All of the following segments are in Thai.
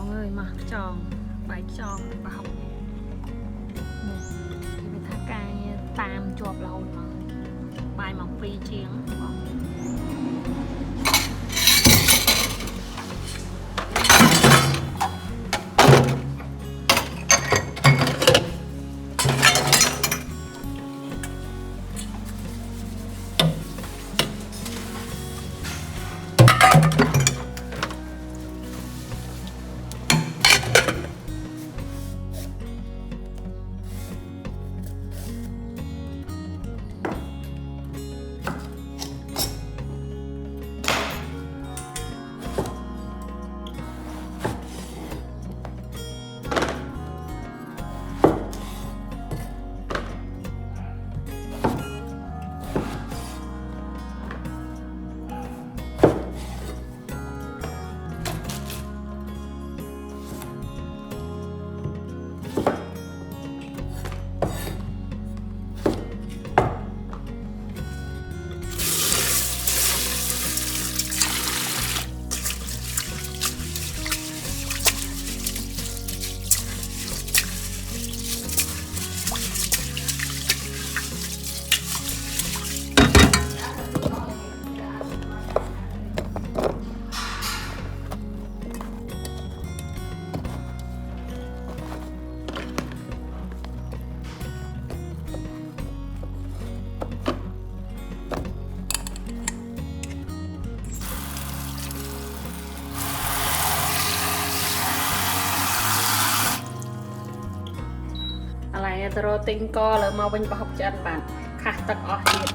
bóng ơi mà tròn bánh tròn và học một thì phải thác cái tam chuột lâu mà bài mỏng phi chiếnตรอติงก็เลยมาเป็นประหอบจันบันค่ะตักออกเห็ด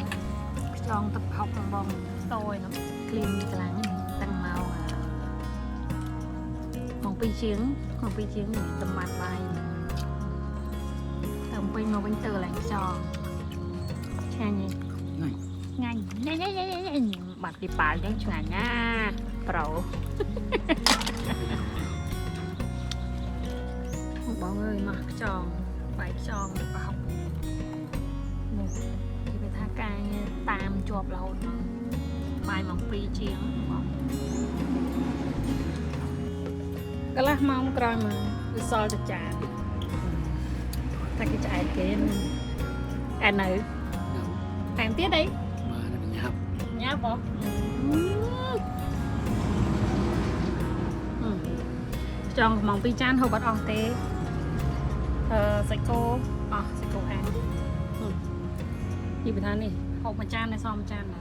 ลองตักหอกบองโตยเนาะครีมกลางตั้งเมาของปีเชียงนี่ตำมันใบตำไปมาเป็นเตอร์แหลงจองแค่นี้ง่ายบัดดีป่าจังฉานนะเปล่าบอกเลยมาจองบายจองvà học một thì phải thác cái tam chuột lâu bài mỏng phi chiến cái lá mong coi mà cứ soi cho chả ta cái chạy kia anh nữ hàng tiết đi nháp không chọn mỏng phi chan hồi bắt on têใส่โก้ใส่โก้แห้งนี่ไปทานนี่หกมาจานในซองจานไหน